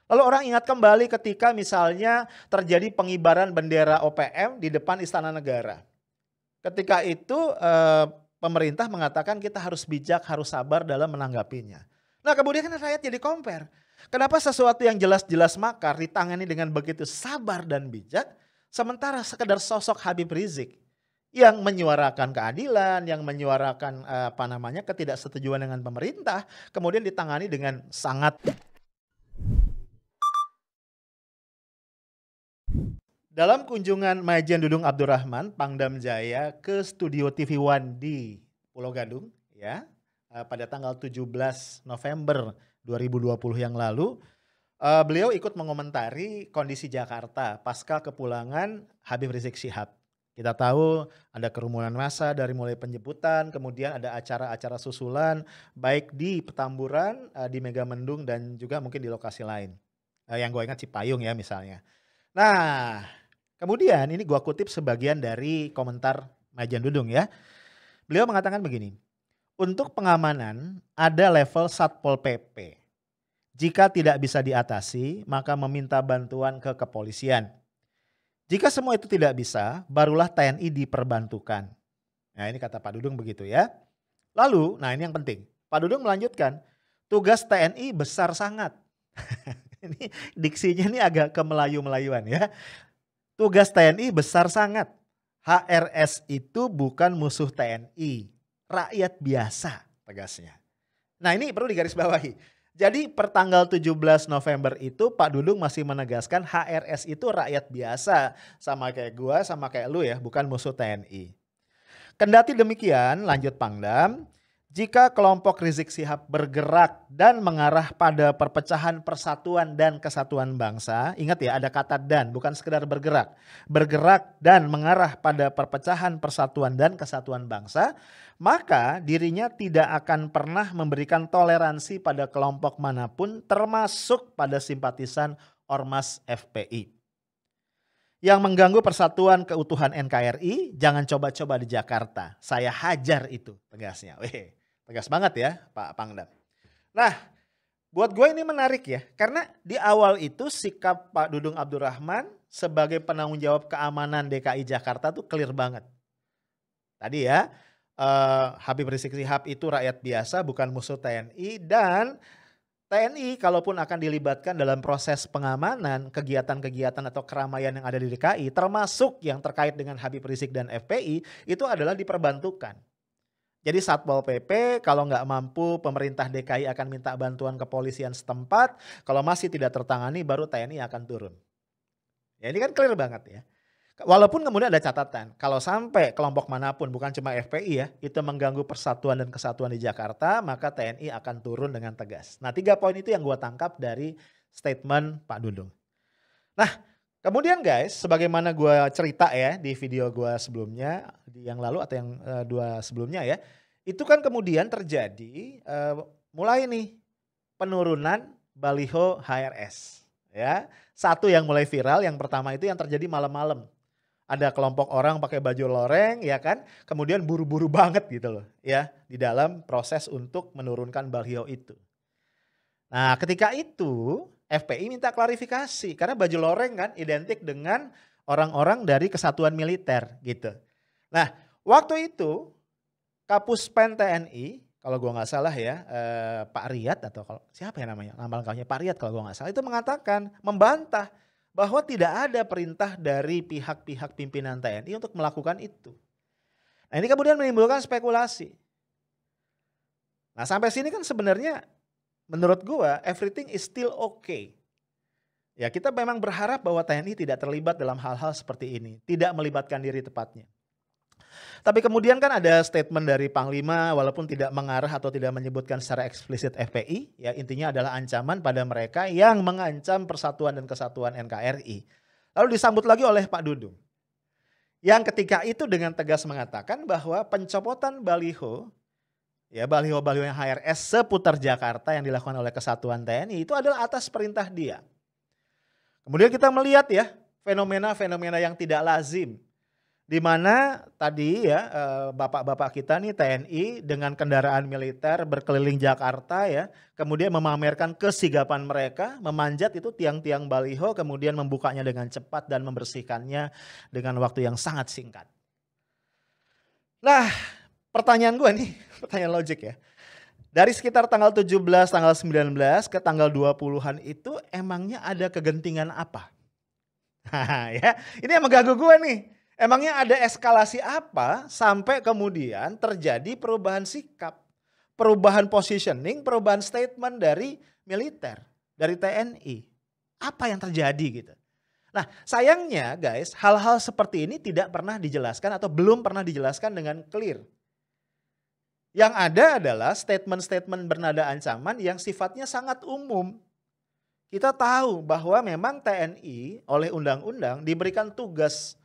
Lalu orang ingat kembali ketika misalnya terjadi pengibaran bendera OPM di depan Istana Negara. Ketika itu pemerintah mengatakan kita harus bijak, harus sabar dalam menanggapinya. Nah kemudian kan rakyat jadi compare. Kenapa sesuatu yang jelas-jelas makar ditangani dengan begitu sabar dan bijak, sementara sekedar sosok Habib Rizik yang menyuarakan keadilan, yang menyuarakan ketidaksetujuan dengan pemerintah, kemudian ditangani dengan sangat. Dalam kunjungan Majen Dudung Abdurrahman, Pangdam Jaya ke studio TV One di Pulau Gadung, ya, pada tanggal 17 November 2020 yang lalu, beliau ikut mengomentari kondisi Jakarta pasca kepulangan Habib Rizik Syihab. Kita tahu ada kerumunan massa dari mulai penjemputan, kemudian ada acara-acara susulan, baik di Petamburan, di Megamendung, dan juga mungkin di lokasi lain. Yang gue ingat Cipayung ya misalnya. Nah, kemudian ini gua kutip sebagian dari komentar Majen Dudung ya. Beliau mengatakan begini, untuk pengamanan ada level Satpol PP. Jika tidak bisa diatasi, maka meminta bantuan ke kepolisian. Jika semua itu tidak bisa, barulah TNI diperbantukan. Nah ini kata Pak Dudung begitu ya. Lalu, nah ini yang penting, Pak Dudung melanjutkan, tugas TNI besar sangat. Ini diksinya ini agak ke Melayu-Melayuan ya. Tugas TNI besar sangat. HRS itu bukan musuh TNI, rakyat biasa tegasnya. Nah ini perlu digarisbawahi. Jadi pertanggal 17 November itu Pak Dudung masih menegaskan HRS itu rakyat biasa. Sama kayak gua, sama kayak lu ya, bukan musuh TNI. Kendati demikian, lanjut Pangdam, jika kelompok Rizik Syihab bergerak dan mengarah pada perpecahan persatuan dan kesatuan bangsa, ingat ya ada kata dan, bukan sekedar bergerak. Bergerak dan mengarah pada perpecahan persatuan dan kesatuan bangsa, maka dirinya tidak akan pernah memberikan toleransi pada kelompok manapun termasuk pada simpatisan Ormas FPI. Yang mengganggu persatuan keutuhan NKRI, jangan coba-coba di Jakarta. Saya hajar itu tegasnya. Tegas banget ya Pak Pangdam. Nah buat gue ini menarik ya. Karena di awal itu sikap Pak Dudung Abdurrahman sebagai penanggung jawab keamanan DKI Jakarta tuh clear banget. Tadi ya Habib Rizik Syihab itu rakyat biasa bukan musuh TNI, dan TNI kalaupun akan dilibatkan dalam proses pengamanan kegiatan-kegiatan atau keramaian yang ada di DKI termasuk yang terkait dengan Habib Rizik dan FPI itu adalah diperbantukan. Jadi Satpol PP kalau nggak mampu pemerintah DKI akan minta bantuan kepolisian setempat, kalau masih tidak tertangani baru TNI akan turun. Ya ini kan clear banget ya. Walaupun kemudian ada catatan, kalau sampai kelompok manapun bukan cuma FPI ya, itu mengganggu persatuan dan kesatuan di Jakarta, maka TNI akan turun dengan tegas. Nah 3 poin itu yang gue tangkap dari statement Pak Dudung. Nah kemudian guys, sebagaimana gue cerita ya di video gue sebelumnya, di yang lalu atau yang 2 sebelumnya ya, itu kan kemudian terjadi mulai nih penurunan baliho HRS. Ya, satu yang mulai viral, yang pertama itu yang terjadi malam-malam. Ada kelompok orang pakai baju loreng ya kan, kemudian buru-buru banget gitu loh ya di dalam proses untuk menurunkan baliho itu. Nah ketika itu FPI minta klarifikasi karena baju loreng kan identik dengan orang-orang dari kesatuan militer gitu. Nah waktu itu Kapuspen TNI kalau gua nggak salah ya Pak Riyad atau kalau siapa ya namanya nama lengkapnya Pak Riyad kalau gua nggak salah itu mengatakan membantah bahwa tidak ada perintah dari pihak-pihak pimpinan TNI untuk melakukan itu. Nah ini kemudian menimbulkan spekulasi. Nah sampai sini kan sebenarnya menurut gua everything is still okay. Ya kita memang berharap bahwa TNI tidak terlibat dalam hal-hal seperti ini. Tidak melibatkan diri tepatnya. Tapi kemudian kan ada statement dari Panglima walaupun tidak mengarah atau tidak menyebutkan secara eksplisit FPI. Ya intinya adalah ancaman pada mereka yang mengancam persatuan dan kesatuan NKRI. Lalu disambut lagi oleh Pak Dudung. Yang ketika itu dengan tegas mengatakan bahwa pencopotan baliho, ya baliho-baliho yang HRS seputar Jakarta yang dilakukan oleh kesatuan TNI itu adalah atas perintah dia. Kemudian kita melihat ya fenomena-fenomena yang tidak lazim Di mana tadi ya bapak-bapak kita nih TNI dengan kendaraan militer berkeliling Jakarta ya, kemudian memamerkan kesigapan mereka, memanjat itu tiang-tiang baliho, kemudian membukanya dengan cepat dan membersihkannya dengan waktu yang sangat singkat. Nah, pertanyaan gue nih, pertanyaan logik ya. Dari sekitar tanggal 17, tanggal 19 ke tanggal 20-an itu emangnya ada kegentingan apa? Ya, ini yang mengganggu gue nih. Emangnya ada eskalasi apa sampai kemudian terjadi perubahan sikap, perubahan positioning, perubahan statement dari militer, dari TNI. Apa yang terjadi gitu. Nah, sayangnya guys, hal-hal seperti ini tidak pernah dijelaskan atau belum pernah dijelaskan dengan clear. Yang ada adalah statement-statement bernada ancaman yang sifatnya sangat umum. Kita tahu bahwa memang TNI oleh undang-undang diberikan tugas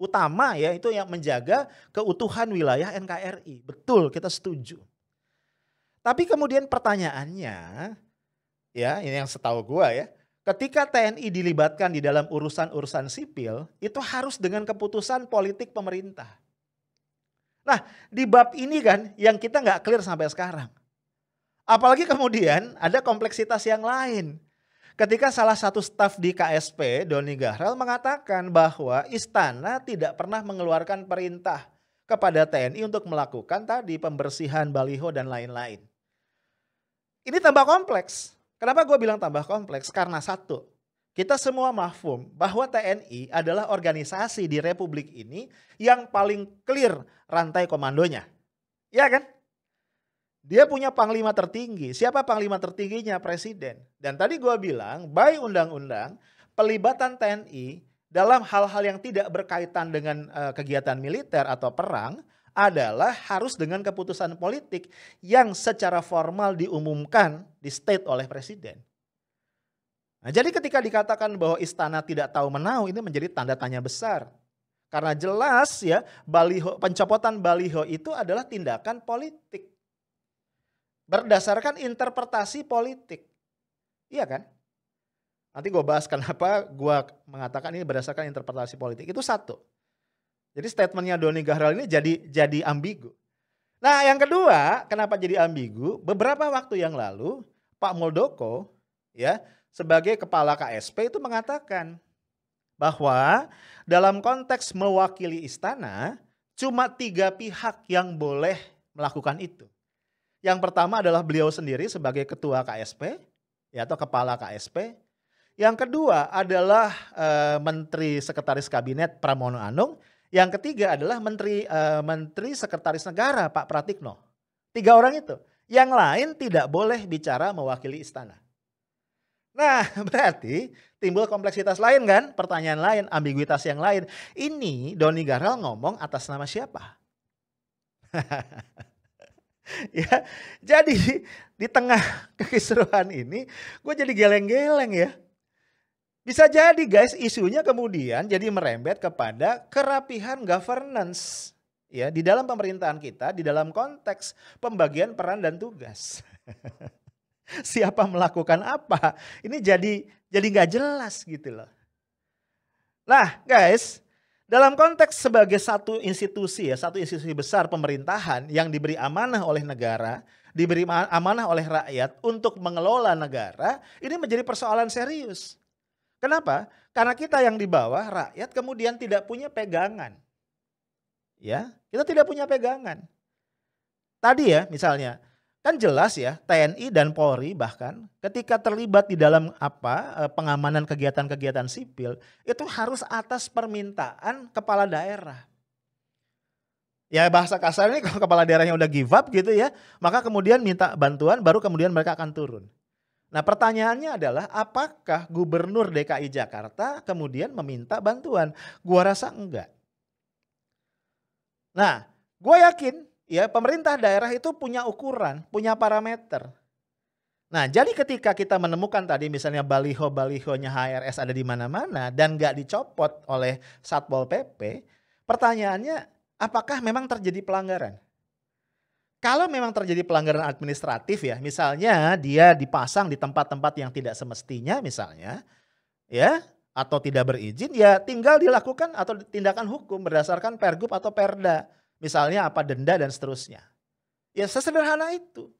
utama ya, itu yang menjaga keutuhan wilayah NKRI. Betul, kita setuju. Tapi kemudian pertanyaannya, ya ini yang setahu gua ya, ketika TNI dilibatkan di dalam urusan-urusan sipil, itu harus dengan keputusan politik pemerintah. Nah, di bab ini kan yang kita nggak clear sampai sekarang. Apalagi kemudian ada kompleksitas yang lain. Ketika salah satu staf di KSP, Doni Gahral, mengatakan bahwa istana tidak pernah mengeluarkan perintah kepada TNI untuk melakukan tadi pembersihan baliho dan lain-lain. Ini tambah kompleks. Kenapa gue bilang tambah kompleks? Karena satu, kita semua mafhum bahwa TNI adalah organisasi di Republik ini yang paling clear rantai komandonya. Ya kan? Dia punya panglima tertinggi. Siapa panglima tertingginya? Presiden. Dan tadi gue bilang, by undang-undang, pelibatan TNI dalam hal-hal yang tidak berkaitan dengan kegiatan militer atau perang adalah harus dengan keputusan politik yang secara formal diumumkan, di state oleh presiden. Nah, jadi ketika dikatakan bahwa istana tidak tahu menau, ini menjadi tanda tanya besar. Karena jelas ya, pencopotan baliho itu adalah tindakan politik. Berdasarkan interpretasi politik. Iya kan? Nanti gue bahas kenapa gue mengatakan ini berdasarkan interpretasi politik. Itu satu. Jadi statementnya Doni Gahral ini jadi ambigu. Nah yang kedua, kenapa jadi ambigu? Beberapa waktu yang lalu Pak Muldoko ya sebagai kepala KSP itu mengatakan bahwa dalam konteks mewakili istana cuma 3 pihak yang boleh melakukan itu. Yang pertama adalah beliau sendiri sebagai ketua KSP ya, atau kepala KSP. Yang kedua adalah Menteri Sekretaris Kabinet Pramono Anung. Yang ketiga adalah Menteri Sekretaris Negara Pak Pratikno. 3 orang itu. Yang lain tidak boleh bicara mewakili istana. Nah berarti timbul kompleksitas lain kan, pertanyaan lain, ambiguitas yang lain. Ini Doni Gahral ngomong atas nama siapa? Ya, jadi di tengah kekisruhan ini gue jadi geleng-geleng ya. Bisa jadi guys isunya kemudian jadi merembet kepada kerapihan governance ya di dalam pemerintahan kita di dalam konteks pembagian peran dan tugas. Siapa melakukan apa? Ini jadi nggak jelas gitu loh. Nah guys, dalam konteks sebagai satu institusi besar pemerintahan yang diberi amanah oleh negara, diberi amanah oleh rakyat untuk mengelola negara, ini menjadi persoalan serius. Kenapa? Karena kita yang di bawah, rakyat kemudian tidak punya pegangan. Ya, kita tidak punya pegangan. Tadi ya misalnya, kan jelas ya TNI dan Polri bahkan ketika terlibat di dalam pengamanan kegiatan-kegiatan sipil itu harus atas permintaan kepala daerah. Ya bahasa kasarnya kalau kepala daerahnya udah give up gitu ya, maka kemudian minta bantuan baru kemudian mereka akan turun. Nah pertanyaannya adalah apakah Gubernur DKI Jakarta kemudian meminta bantuan? Gua rasa enggak. Nah gue yakin ya pemerintah daerah itu punya ukuran, punya parameter. Nah jadi ketika kita menemukan tadi misalnya baliho-balihonya HRS ada di mana-mana dan gak dicopot oleh Satpol PP, pertanyaannya apakah memang terjadi pelanggaran? Kalau memang terjadi pelanggaran administratif ya, misalnya dia dipasang di tempat-tempat yang tidak semestinya misalnya, ya atau tidak berizin, ya tinggal dilakukan atau tindakan hukum berdasarkan Pergub atau Perda. Misalnya apa, denda dan seterusnya. Ya sesederhana itu.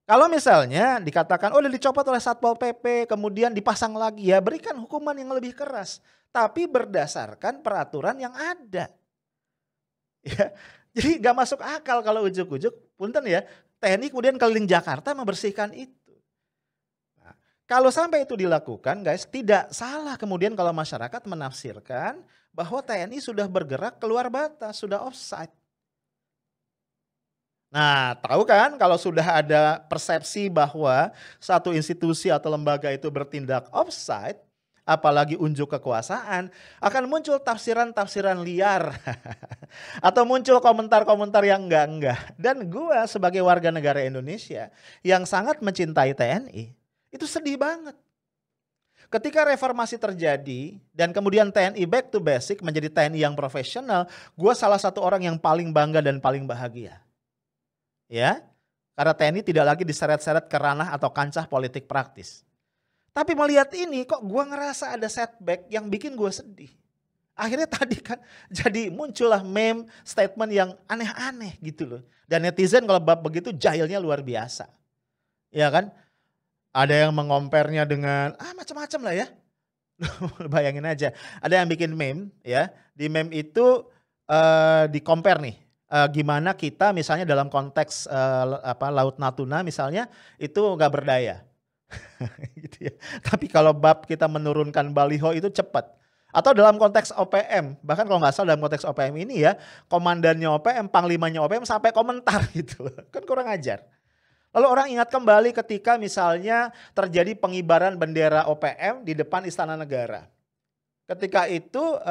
Kalau misalnya dikatakan, oh udah dicopot oleh Satpol PP, kemudian dipasang lagi, ya berikan hukuman yang lebih keras. Tapi berdasarkan peraturan yang ada. Ya, jadi gak masuk akal kalau ujuk-ujuk, punten ya, TNI kemudian keliling Jakarta membersihkan itu. Nah, kalau sampai itu dilakukan guys, tidak salah kemudian kalau masyarakat menafsirkan bahwa TNI sudah bergerak keluar batas, sudah offside. Nah, tahu kan kalau sudah ada persepsi bahwa satu institusi atau lembaga itu bertindak offside, apalagi unjuk kekuasaan, akan muncul tafsiran-tafsiran liar. Atau muncul komentar-komentar yang enggak-enggak. Dan gua sebagai warga negara Indonesia yang sangat mencintai TNI, itu sedih banget. Ketika reformasi terjadi dan kemudian TNI back to basic menjadi TNI yang profesional, gua salah satu orang yang paling bangga dan paling bahagia. Ya, karena TNI tidak lagi diseret-seret ke ranah atau kancah politik praktis. Tapi melihat ini kok gue ngerasa ada setback yang bikin gue sedih. Akhirnya tadi kan jadi muncullah meme statement yang aneh-aneh gitu loh. Dan netizen kalau bab begitu jahilnya luar biasa. Ya kan? Ada yang mengompernya dengan macam-macam lah ya. Bayangin aja, ada yang bikin meme ya. Di meme itu di compare nih. Gimana kita misalnya dalam konteks Laut Natuna misalnya itu nggak berdaya. Gitu ya. Tapi kalau bab kita menurunkan baliho itu cepat. Atau dalam konteks OPM, bahkan kalau nggak salah dalam konteks OPM ini ya, komandannya OPM, panglimanya OPM sampai komentar gitu. Kan kurang ajar. Lalu orang ingat kembali ketika misalnya terjadi pengibaran bendera OPM di depan Istana Negara. Ketika itu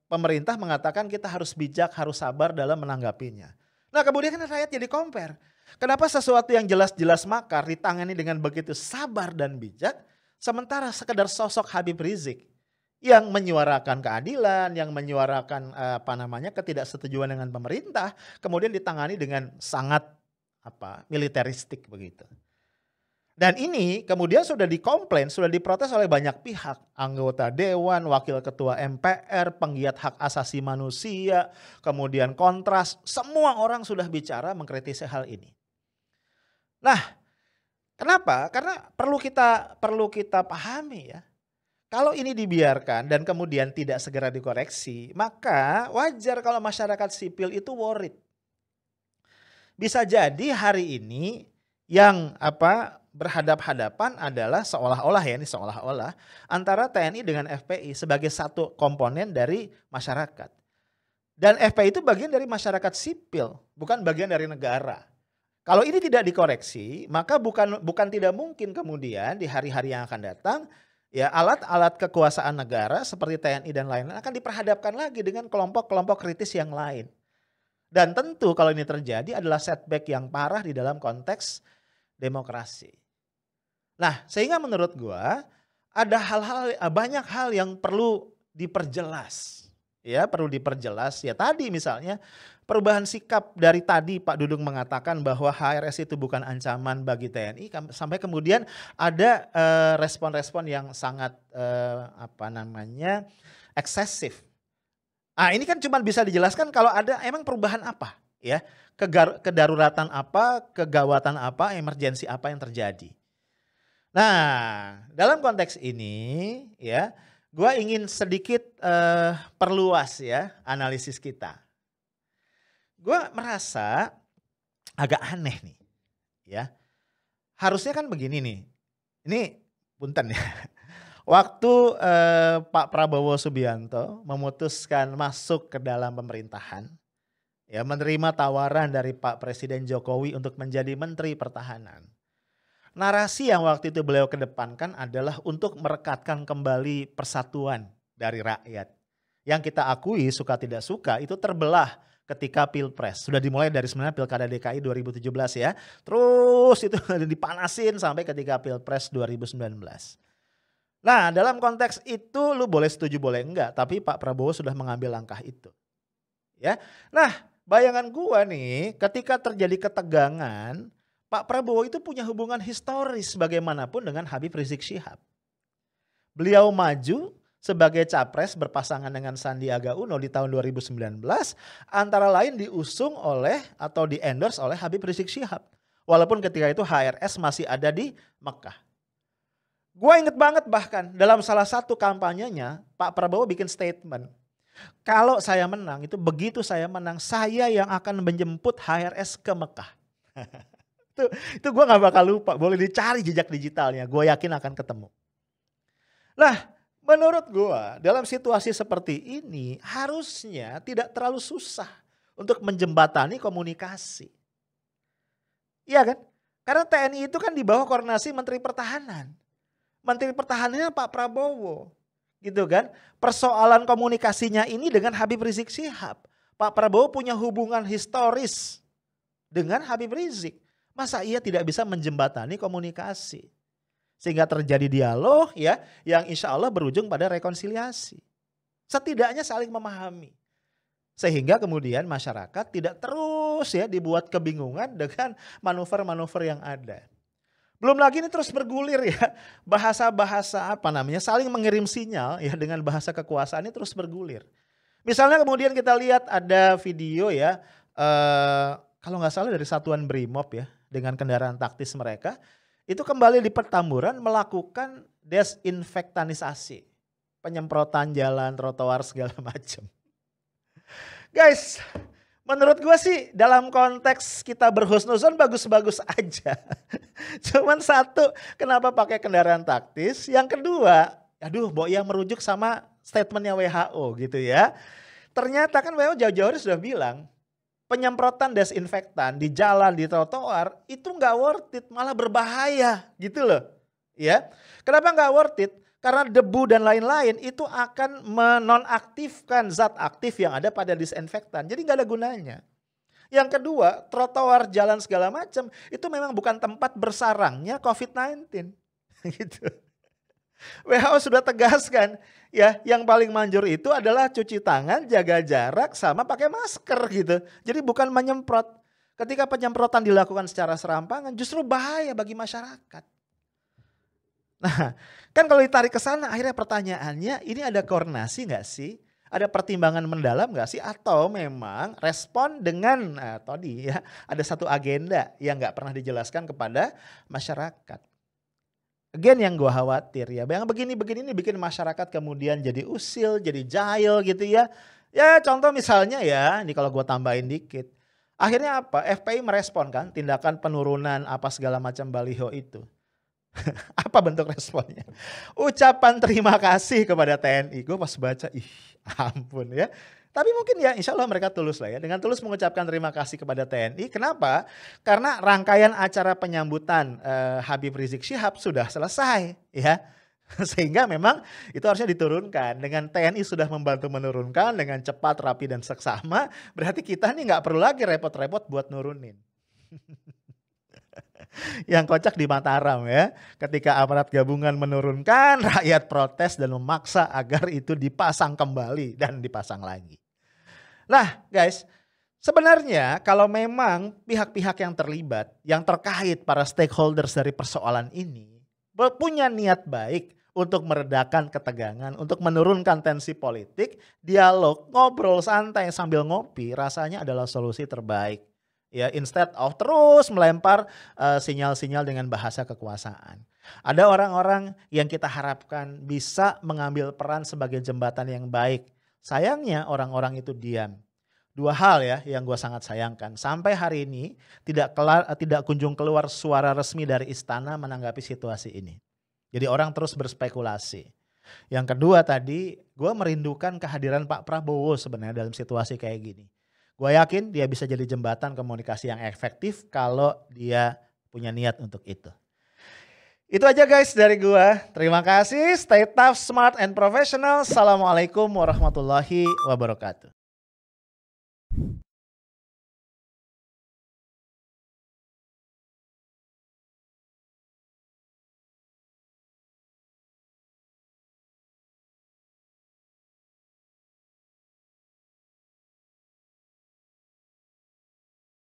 pemerintah mengatakan kita harus bijak, harus sabar dalam menanggapinya. Nah kemudian kan rakyat jadi compare. Kenapa sesuatu yang jelas-jelas makar ditangani dengan begitu sabar dan bijak, sementara sekedar sosok Habib Rizik yang menyuarakan keadilan, yang menyuarakan ketidaksetujuan dengan pemerintah, kemudian ditangani dengan sangat militeristik begitu. Dan ini kemudian sudah dikomplain, sudah diprotes oleh banyak pihak. Anggota Dewan, Wakil Ketua MPR, penggiat hak asasi manusia, kemudian Kontras. Semua orang sudah bicara mengkritisi hal ini. Nah, kenapa? Karena perlu kita pahami ya. Kalau ini dibiarkan dan kemudian tidak segera dikoreksi, maka wajar kalau masyarakat sipil itu worried. Bisa jadi hari ini yang berhadap-hadapan adalah seolah-olah antara TNI dengan FPI sebagai satu komponen dari masyarakat. Dan FPI itu bagian dari masyarakat sipil, bukan bagian dari negara. Kalau ini tidak dikoreksi, maka bukan tidak mungkin kemudian di hari-hari yang akan datang ya alat-alat kekuasaan negara seperti TNI dan lain-lain akan diperhadapkan lagi dengan kelompok-kelompok kritis yang lain. Dan tentu kalau ini terjadi adalah setback yang parah di dalam konteks demokrasi. Nah, sehingga menurut gua ada banyak hal yang perlu diperjelas. Ya, perlu diperjelas. Ya tadi misalnya perubahan sikap dari tadi Pak Dudung mengatakan bahwa HRS itu bukan ancaman bagi TNI sampai kemudian ada respon-respon yang sangat eksesif. Ini kan cuma bisa dijelaskan kalau ada emang perubahan apa ya. Kedaruratan apa, kegawatan apa, emergensi apa yang terjadi. Nah, dalam konteks ini ya, gue ingin sedikit perluas ya analisis kita. Gue merasa agak aneh nih ya. Harusnya kan begini nih, ini punten ya. Waktu Pak Prabowo Subianto memutuskan masuk ke dalam pemerintahan, ya menerima tawaran dari Pak Presiden Jokowi untuk menjadi Menteri Pertahanan. Narasi yang waktu itu beliau kedepankan adalah untuk merekatkan kembali persatuan dari rakyat. Yang kita akui suka tidak suka itu terbelah ketika Pilpres. Sudah dimulai dari sebenarnya Pilkada DKI 2017 ya. Terus itu dipanasin sampai ketika Pilpres 2019. Nah dalam konteks itu lu boleh setuju boleh enggak. Tapi Pak Prabowo sudah mengambil langkah itu. Ya, nah bayangan gua nih ketika terjadi ketegangan, Pak Prabowo itu punya hubungan historis bagaimanapun dengan Habib Rizik Syihab. beliau maju sebagai capres berpasangan dengan Sandiaga Uno di tahun 2019 antara lain diusung oleh atau di-endorse oleh Habib Rizik Syihab. Walaupun ketika itu HRS masih ada di Mekah. Gua inget banget bahkan dalam salah satu kampanyenya Pak Prabowo bikin statement. Kalau saya menang itu begitu saya menang saya yang akan menjemput HRS ke Mekah. itu gue gak bakal lupa, boleh dicari jejak digitalnya, gue yakin akan ketemu. Nah menurut gue dalam situasi seperti ini harusnya tidak terlalu susah untuk menjembatani komunikasi. Iya kan? Karena TNI itu kan di bawah koordinasi Menteri Pertahanan. Menteri Pertahanannya Pak Prabowo. Gitu kan? Persoalan komunikasinya ini dengan Habib Rizik Syihab. Pak Prabowo punya hubungan historis dengan Habib Rizik. Masa ia tidak bisa menjembatani komunikasi? Sehingga terjadi dialog ya yang insya Allah berujung pada rekonsiliasi. Setidaknya saling memahami. Sehingga kemudian masyarakat tidak terus ya dibuat kebingungan dengan manuver-manuver yang ada. Belum lagi ini terus bergulir ya, bahasa-bahasa saling mengirim sinyal ya dengan bahasa kekuasaan ini terus bergulir. Misalnya kemudian kita lihat ada video ya, kalau nggak salah dari Satuan Brimob ya dengan kendaraan taktis mereka, itu kembali di Petamburan melakukan desinfektanisasi, penyemprotan jalan, trotoar segala macam. Guys, menurut gue sih dalam konteks kita berhusnuzon bagus-bagus aja. Cuman satu, kenapa pakai kendaraan taktis? Yang kedua, yang merujuk sama statementnya WHO gitu ya. Ternyata kan WHO jauh-jauh sudah bilang penyemprotan desinfektan di jalan, di trotoar itu nggak worth it, malah berbahaya gitu loh. Ya, kenapa nggak worth it? Karena debu dan lain-lain itu akan menonaktifkan zat aktif yang ada pada disinfektan. Jadi nggak ada gunanya. Yang kedua, trotoar jalan segala macam itu memang bukan tempat bersarangnya COVID-19. Gitu. WHO sudah tegaskan ya, yang paling manjur itu adalah cuci tangan, jaga jarak sama pakai masker gitu. Jadi bukan menyemprot. Ketika penyemprotan dilakukan secara serampangan justru bahaya bagi masyarakat. Nah, kan kalau ditarik ke sana akhirnya pertanyaannya ini ada koordinasi nggak sih? Ada pertimbangan mendalam nggak sih? Atau memang respon dengan tadi ya ada satu agenda yang nggak pernah dijelaskan kepada masyarakat. Again yang gue khawatir ya, yang begini-begini ini bikin masyarakat kemudian jadi usil, jadi jahil gitu ya. Ya contoh misalnya ya, ini kalau gue tambahin dikit. Akhirnya apa? FPI merespon kan tindakan penurunan apa segala macam baliho itu. Apa bentuk responnya? Ucapan terima kasih kepada TNI. Gue pas baca, ampun ya. Tapi mungkin ya insya Allah mereka tulus lah ya. Dengan tulus mengucapkan terima kasih kepada TNI. Kenapa? Karena rangkaian acara penyambutan Habib Rizik Syihab sudah selesai ya. Sehingga memang itu harusnya diturunkan. Dengan TNI sudah membantu menurunkan dengan cepat, rapi dan seksama. Berarti kita nih gak perlu lagi repot-repot buat nurunin. Yang kocak di Mataram ya, ketika aparat gabungan menurunkan, rakyat protes dan memaksa agar itu dipasang kembali dan dipasang lagi. Nah guys, sebenarnya kalau memang pihak-pihak yang terlibat, yang terkait para stakeholders dari persoalan ini punya niat baik untuk meredakan ketegangan, untuk menurunkan tensi politik, dialog, ngobrol santai sambil ngopi rasanya adalah solusi terbaik. Ya, instead of terus melempar sinyal-sinyal dengan bahasa kekuasaan. Ada orang-orang yang kita harapkan bisa mengambil peran sebagai jembatan yang baik. Sayangnya orang-orang itu diam. Dua hal ya yang gue sangat sayangkan. Sampai hari ini tidak kunjung keluar suara resmi dari istana menanggapi situasi ini. Jadi orang terus berspekulasi. Yang kedua tadi gue merindukan kehadiran Pak Prabowo sebenarnya dalam situasi kayak gini. Gue yakin dia bisa jadi jembatan komunikasi yang efektif kalau dia punya niat untuk itu. Itu aja guys dari gue. Terima kasih. Stay tough, smart, and professional. Assalamualaikum warahmatullahi wabarakatuh.